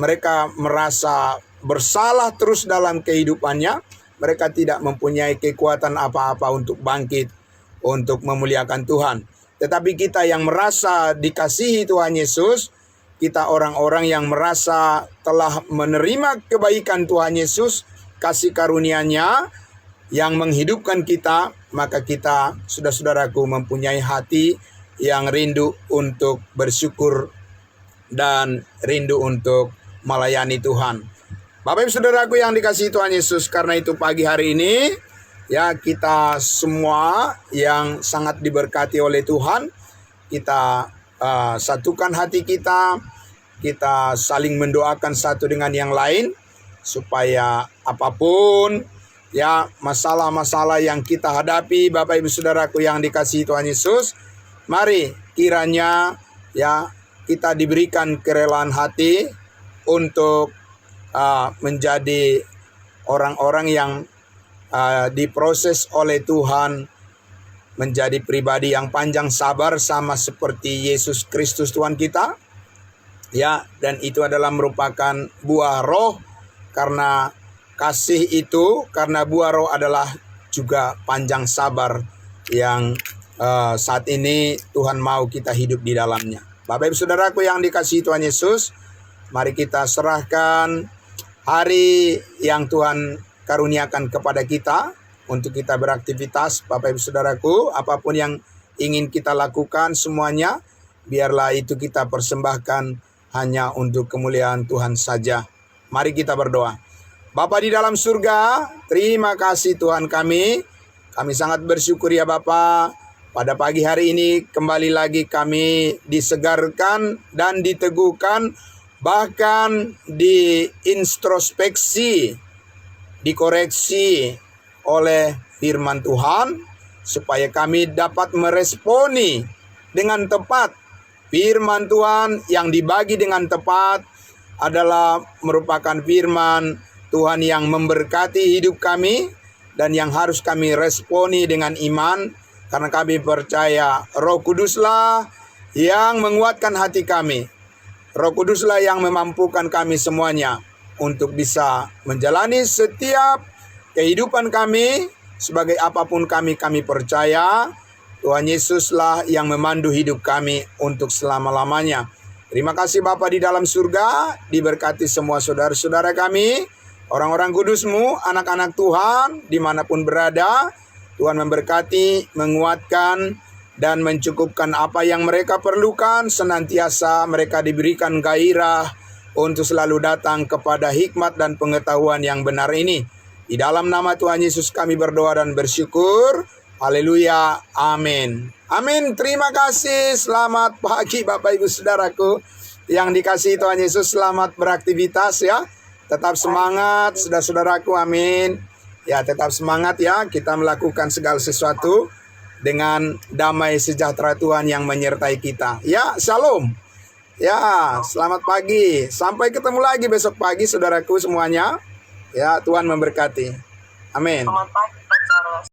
mereka merasa bersalah terus dalam kehidupannya. Mereka tidak mempunyai kekuatan apa-apa untuk bangkit, untuk memuliakan Tuhan. Tetapi kita yang merasa dikasihi Tuhan Yesus, kita orang-orang yang merasa telah menerima kebaikan Tuhan Yesus, kasih karunia-Nya yang menghidupkan kita, maka kita, saudara-saudaraku, mempunyai hati yang rindu untuk bersyukur dan rindu untuk melayani Tuhan. Bapak Ibu Saudaraku yang dikasihi Tuhan Yesus, karena itu pagi hari ini, ya, kita semua yang sangat diberkati oleh Tuhan, kita satukan hati kita saling mendoakan satu dengan yang lain, supaya apapun, ya, masalah-masalah yang kita hadapi, Bapak Ibu Saudaraku yang dikasihi Tuhan Yesus, mari kiranya, ya, kita diberikan kerelaan hati untuk menjadi orang-orang yang diproses oleh Tuhan menjadi pribadi yang panjang sabar sama seperti Yesus Kristus Tuhan kita, ya. Dan itu adalah merupakan buah roh, karena kasih itu, karena buah roh adalah juga panjang sabar yang saat ini Tuhan mau kita hidup di dalamnya. Bapak Ibu Saudaraku yang dikasihi Tuhan Yesus, mari kita serahkan hari yang Tuhan karuniakan kepada kita untuk kita beraktivitas. Bapak Ibu Saudaraku, apapun yang ingin kita lakukan semuanya, biarlah itu kita persembahkan hanya untuk kemuliaan Tuhan saja. Mari kita berdoa. Bapa di dalam surga, terima kasih Tuhan kami. Kami sangat bersyukur ya Bapa. Pada pagi hari ini kembali lagi kami disegarkan dan diteguhkan bahkan diintrospeksi, dikoreksi oleh firman Tuhan, supaya kami dapat meresponi dengan tepat. Firman Tuhan yang dibagi dengan tepat adalah merupakan firman Tuhan yang memberkati hidup kami dan yang harus kami responi dengan iman, karena kami percaya Roh Kuduslah yang menguatkan hati kami. Roh Kuduslah yang memampukan kami semuanya untuk bisa menjalani setiap kehidupan kami sebagai apapun kami percaya. Tuhan Yesuslah yang memandu hidup kami untuk selama-lamanya. Terima kasih Bapa di dalam surga, diberkati semua saudara-saudara kami, orang-orang kudus-Mu, anak-anak Tuhan, dimanapun berada. Tuhan memberkati, menguatkan, dan mencukupkan apa yang mereka perlukan. Senantiasa mereka diberikan gairah untuk selalu datang kepada hikmat dan pengetahuan yang benar ini. Di dalam nama Tuhan Yesus kami berdoa dan bersyukur. Haleluya, amin. Amin, terima kasih. Selamat pagi Bapak Ibu Saudaraku yang dikasihi Tuhan Yesus. Selamat beraktivitas ya. Tetap semangat saudara-saudaraku, amin. Ya, tetap semangat ya. Kita melakukan segala sesuatu dengan damai sejahtera Tuhan yang menyertai kita. Ya, shalom. Ya, selamat pagi. Sampai ketemu lagi besok pagi saudaraku semuanya. Ya, Tuhan memberkati. Amin. Selamat pagi, Pak Charles.